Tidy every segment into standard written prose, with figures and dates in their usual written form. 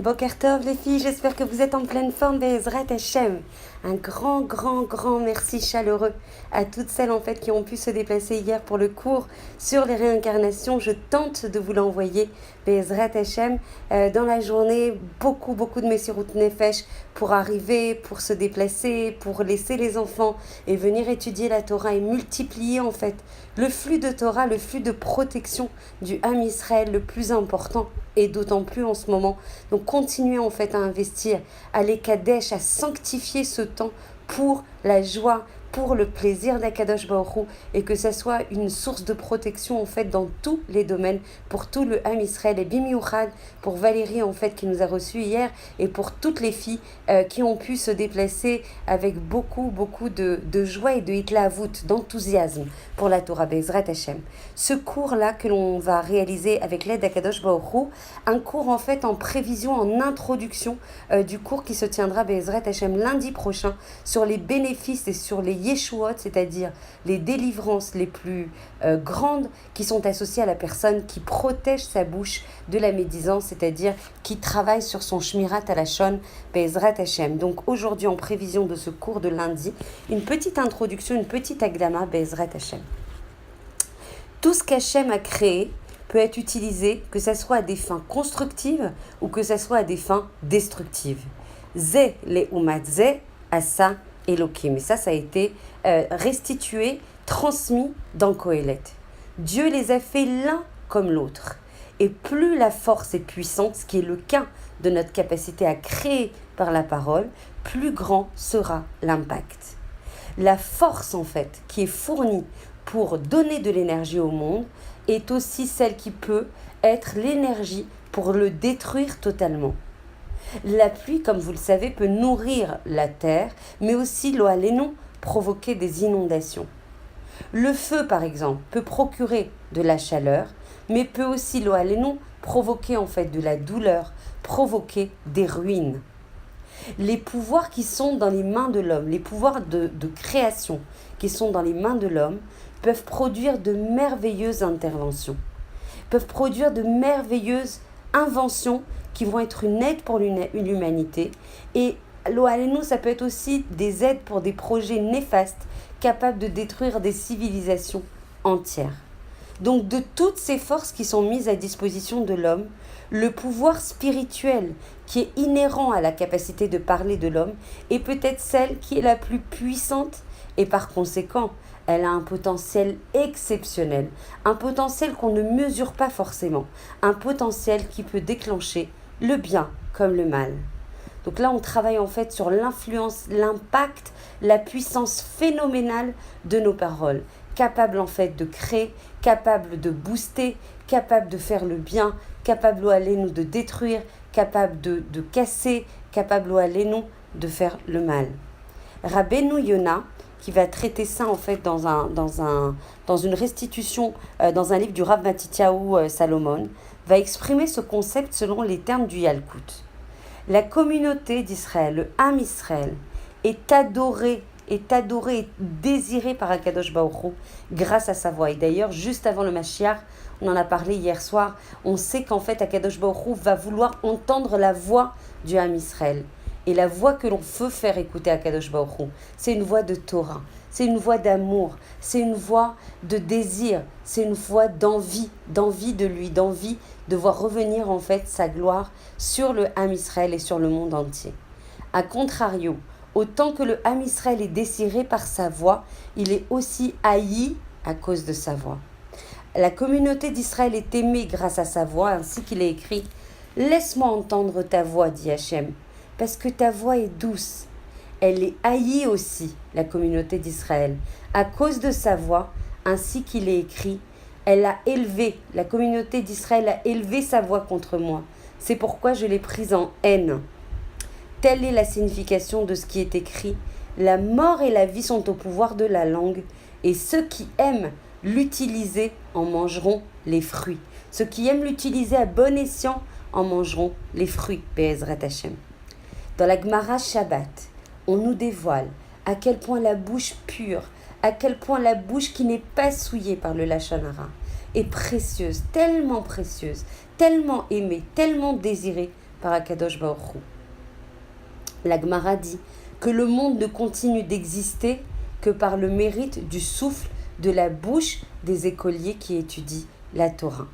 Boker Tov les filles, j'espère que vous êtes en pleine forme, Be'ezrat Hashem. Un grand merci chaleureux à toutes celles en fait qui ont pu se déplacer hier pour le cours sur les réincarnations. Je tente de vous l'envoyer, Be'ezrat Hashem, dans la journée. Beaucoup de Messirut Nefesh pour arriver, pour se déplacer, pour laisser les enfants et venir étudier la Torah et multiplier en fait le flux de Torah, le flux de protection du Ham Israël le plus important. Et d'autant plus en ce moment. Donc continuez en fait à investir, à les Kadesh, à sanctifier ce temps pour la joie, pour le plaisir d'Akadosh Baruch Hu, et que ça soit une source de protection en fait dans tous les domaines, pour tout le Ham Israël, et Bimiouchad, pour Valérie en fait qui nous a reçus hier, et pour toutes les filles qui ont pu se déplacer avec beaucoup de joie et de hitlavut, d'enthousiasme pour la Torah, Be'ezrat Hashem. Ce cours-là que l'on va réaliser avec l'aide d'Akadosh Baruch Hu, un cours en fait en prévision, en introduction du cours qui se tiendra Be'ezrat Hashem lundi prochain sur les bénéfices et sur les Yeshuot, c'est-à-dire les délivrances les plus grandes qui sont associées à la personne qui protège sa bouche de la médisance, c'est-à-dire qui travaille sur son Shmirat Halashon Be'ezrat Hashem. Donc aujourd'hui, en prévision de ce cours de lundi, une petite introduction, une petite agdama Be'ezrat Hashem. Tout ce qu'Hachem a créé peut être utilisé, que ce soit à des fins constructives ou que ce soit à des fins destructives. Zé le umat zé asa Elohim. Et ça a été restitué, transmis dans Kohelet. Dieu les a fait l'un comme l'autre. Et plus la force est puissante, ce qui est le cas de notre capacité à créer par la parole, plus grand sera l'impact. La force, en fait, qui est fournie pour donner de l'énergie au monde, est aussi celle qui peut être l'énergie pour le détruire totalement. La pluie, comme vous le savez, peut nourrir la terre, mais aussi l'oalénon, provoquer des inondations. Le feu, par exemple, peut procurer de la chaleur, mais peut aussi, l'oalénon, provoquer en fait de la douleur, provoquer des ruines. Les pouvoirs qui sont dans les mains de l'homme, les pouvoirs de création qui sont dans les mains de l'homme, peuvent produire de merveilleuses interventions, peuvent produire de merveilleuses inventions qui vont être une aide pour l'humanité. Et l'Oalénou, ça peut être aussi des aides pour des projets néfastes capables de détruire des civilisations entières. Donc de toutes ces forces qui sont mises à disposition de l'homme, le pouvoir spirituel qui est inhérent à la capacité de parler de l'homme est peut-être celle qui est la plus puissante et par conséquent, elle a un potentiel exceptionnel, un potentiel qu'on ne mesure pas forcément, un potentiel qui peut déclencher le bien comme le mal. Donc là, on travaille en fait sur l'influence, l'impact, la puissance phénoménale de nos paroles, capable en fait de créer, capable de booster, capable de faire le bien, capable nous de détruire, capable de casser, capable de faire le mal. Rabbeinu Yona, qui va traiter ça en fait dans une restitution, dans un livre du Rav Matityahu Salomon, va exprimer ce concept selon les termes du Yalkut. La communauté d'Israël, le Ham Israël, est adoré et désiré par Akadosh Baruch Hu grâce à sa voix. Et d'ailleurs, juste avant le Mashiach, on en a parlé hier soir, on sait qu'en fait Akadosh Baruch Hu va vouloir entendre la voix du Ham Israël. Et la voix que l'on veut faire écouter à Kadosh Baruch Hu, c'est une voix de Torah, c'est une voix d'amour, c'est une voix de désir, c'est une voix d'envie de lui, d'envie de voir revenir en fait sa gloire sur le Ham Israël et sur le monde entier. A contrario, autant que le Ham Israël est désiré par sa voix, il est aussi haï à cause de sa voix. La communauté d'Israël est aimée grâce à sa voix, ainsi qu'il est écrit « Laisse-moi entendre ta voix, dit Hachem. » Parce que ta voix est douce. Elle est haïe aussi, la communauté d'Israël, à cause de sa voix, ainsi qu'il est écrit, elle a élevé, la communauté d'Israël a élevé sa voix contre moi. C'est pourquoi je l'ai prise en haine. Telle est la signification de ce qui est écrit. La mort et la vie sont au pouvoir de la langue, et ceux qui aiment l'utiliser en mangeront les fruits. Ceux qui aiment l'utiliser à bon escient en mangeront les fruits. Be'ezrat Hashem. Dans la Gemara Shabbat, on nous dévoile à quel point la bouche pure, à quel point la bouche qui n'est pas souillée par le Lashon Hara est précieuse, tellement aimée, tellement désirée par Akadosh Baruch Hu. La Gemara dit que le monde ne continue d'exister que par le mérite du souffle de la bouche des écoliers qui étudient la Torah.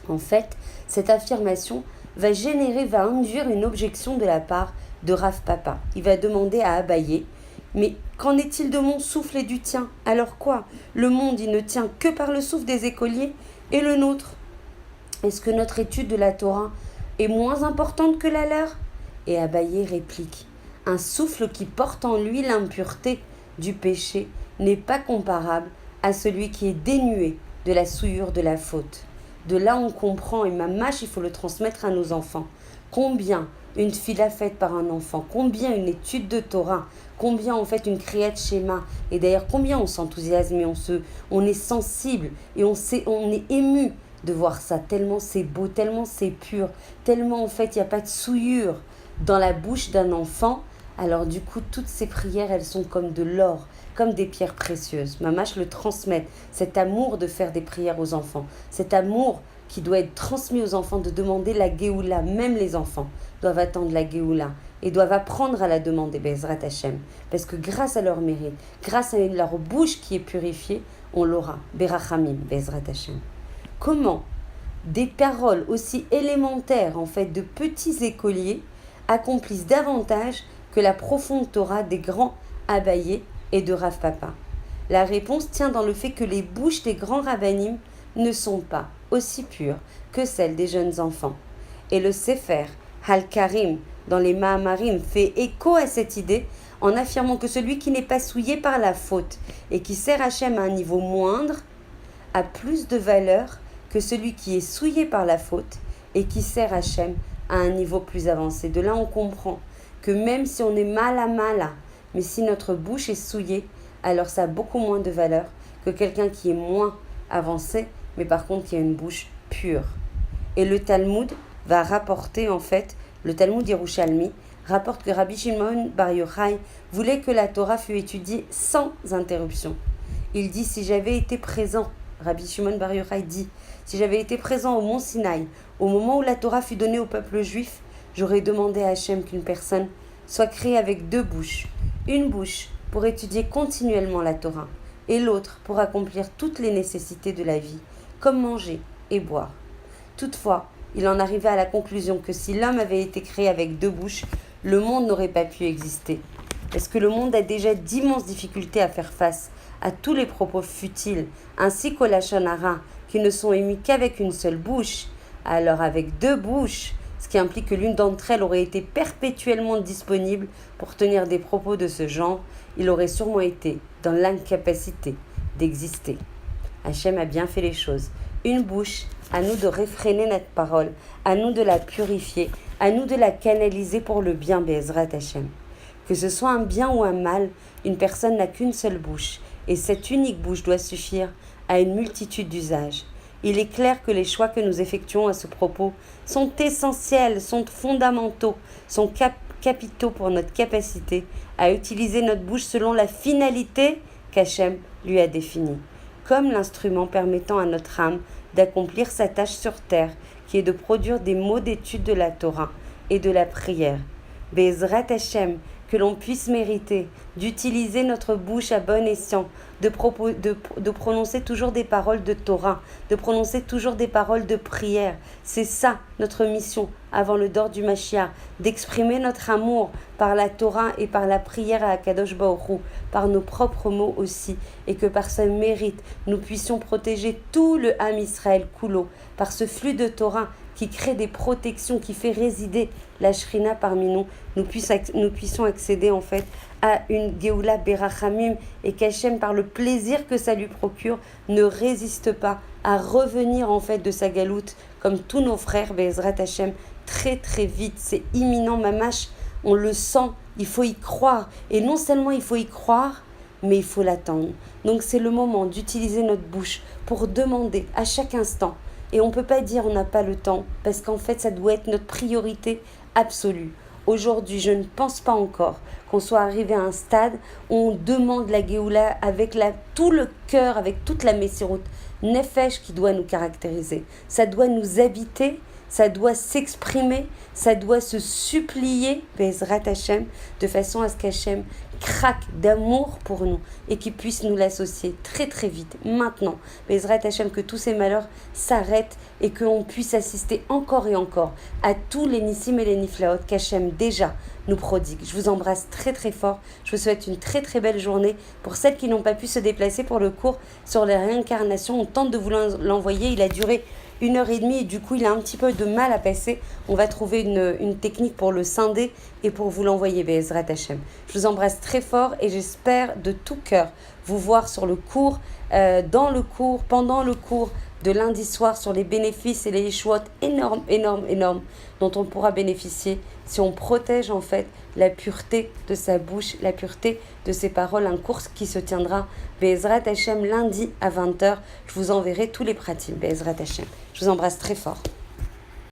En fait, cette affirmation va induire une objection de la part de Rav Papa. Il va demander à Abaye, mais qu'en est-il de mon souffle et du tien? Alors quoi? Le monde, il ne tient que par le souffle des écoliers et le nôtre. Est-ce que notre étude de la Torah est moins importante que la leur? Et Abaye réplique, un souffle qui porte en lui l'impureté du péché n'est pas comparable à celui qui est dénué de la souillure de la faute. De là on comprend, et mamash, il faut le transmettre à nos enfants, combien une fila faite par un enfant, combien une étude de Torah, combien en fait une kriyat shema, et d'ailleurs combien on s'enthousiasme et on est sensible et on est ému de voir ça, tellement c'est beau, tellement c'est pur, tellement en fait il n'y a pas de souillure dans la bouche d'un enfant. Alors du coup, toutes ces prières, elles sont comme de l'or, comme des pierres précieuses. Mamash le transmet, cet amour de faire des prières aux enfants, cet amour qui doit être transmis aux enfants, de demander la Géoula. Même les enfants doivent attendre la Géoula et doivent apprendre à la demander, Bezrat Hashem. Parce que grâce à leur mérite, grâce à leur bouche qui est purifiée, on l'aura. Berachamim, Bezrat Hashem. Comment des paroles aussi élémentaires, en fait, de petits écoliers, accomplissent davantage que la profonde Torah des grands Abaye et de Rav Papa? La réponse tient dans le fait que les bouches des grands rabbanim ne sont pas aussi pures que celles des jeunes enfants. Et le Sefer Hal-Karim dans les Mahamarim fait écho à cette idée en affirmant que celui qui n'est pas souillé par la faute et qui sert Hachem à un niveau moindre a plus de valeur que celui qui est souillé par la faute et qui sert Hachem à un niveau plus avancé. De là on comprend que même si on est mala, mais si notre bouche est souillée, alors ça a beaucoup moins de valeur que quelqu'un qui est moins avancé, mais par contre qui a une bouche pure. Et le Talmud va rapporter en fait, le Talmud Yerushalmi rapporte que Rabbi Shimon Bar Yochai voulait que la Torah fût étudiée sans interruption. Il dit, si j'avais été présent, Rabbi Shimon Bar Yochai dit, si j'avais été présent au mont Sinaï, au moment où la Torah fut donnée au peuple juif, j'aurais demandé à Hachem qu'une personne soit créée avec deux bouches. Une bouche pour étudier continuellement la Torah et l'autre pour accomplir toutes les nécessités de la vie, comme manger et boire. Toutefois, il en arrivait à la conclusion que si l'homme avait été créé avec deux bouches, le monde n'aurait pas pu exister. Parce que le monde a déjà d'immenses difficultés à faire face à tous les propos futiles, ainsi qu'au lachon hara, qui ne sont émis qu'avec une seule bouche. Alors avec deux bouches, ce qui implique que l'une d'entre elles aurait été perpétuellement disponible pour tenir des propos de ce genre, il aurait sûrement été dans l'incapacité d'exister. Hachem a bien fait les choses. Une bouche, à nous de réfréner notre parole, à nous de la purifier, à nous de la canaliser pour le bien, Be'ezrat Hachem. Que ce soit un bien ou un mal, une personne n'a qu'une seule bouche, et cette unique bouche doit suffire à une multitude d'usages. Il est clair que les choix que nous effectuons à ce propos sont essentiels, sont fondamentaux, sont capitaux pour notre capacité à utiliser notre bouche selon la finalité qu'Hachem lui a définie, comme l'instrument permettant à notre âme d'accomplir sa tâche sur terre, qui est de produire des mots d'étude de la Torah et de la prière. Be'ezrat Hachem, que l'on puisse mériter d'utiliser notre bouche à bon escient, de prononcer toujours des paroles de Torah, de prononcer toujours des paroles de prière. C'est ça notre mission avant le dor du Mashiach, d'exprimer notre amour par la Torah et par la prière à Akadosh Baruch Hu, par nos propres mots aussi, et que par ce mérite, nous puissions protéger tout le Ham Israël Kulo, par ce flux de Torah qui crée des protections, qui fait résider la Shrina parmi nous, nous puissions accéder en fait à une Geoula Berachamim, et qu'Hachem, par le plaisir que ça lui procure, ne résiste pas à revenir en fait de sa galoute, comme tous nos frères, Be'ezrat Hachem, très très vite, c'est imminent, mamash, on le sent, il faut y croire, et non seulement il faut y croire, mais il faut l'attendre. Donc c'est le moment d'utiliser notre bouche pour demander à chaque instant. Et on ne peut pas dire on n'a pas le temps, parce qu'en fait, ça doit être notre priorité absolue. Aujourd'hui, je ne pense pas encore qu'on soit arrivé à un stade où on demande la Géoula avec tout le cœur, avec toute la Messirut Nefesh qui doit nous caractériser. Ça doit nous habiter, ça doit s'exprimer, ça doit se supplier, Bezrat Hashem, de façon à ce qu'Hachem craque d'amour pour nous et qu'il puisse nous l'associer très très vite, maintenant. Bezrat Hashem, que tous ces malheurs s'arrêtent et qu'on puisse assister encore et encore à tous les Nissim et les Niflaot qu'Hachem déjà nous prodigue. Je vous embrasse très très fort. Je vous souhaite une très très belle journée. Pour celles qui n'ont pas pu se déplacer pour le cours sur les réincarnations, on tente de vous l'envoyer. Il a duré 1h30 et du coup il a un petit peu de mal à passer. On va trouver une technique pour le scinder et pour vous l'envoyer, Bezrat Hashem. Je vous embrasse très fort et j'espère de tout cœur vous voir sur le cours, dans le cours, pendant le cours de lundi soir sur les bénéfices et les yeshuot énormes dont on pourra bénéficier si on protège en fait la pureté de sa bouche, la pureté de ses paroles. Un cours qui se tiendra Bezrat Hashem lundi à 20h. Je vous enverrai tous les pratiques Bezrat Hashem. Je vous embrasse très fort.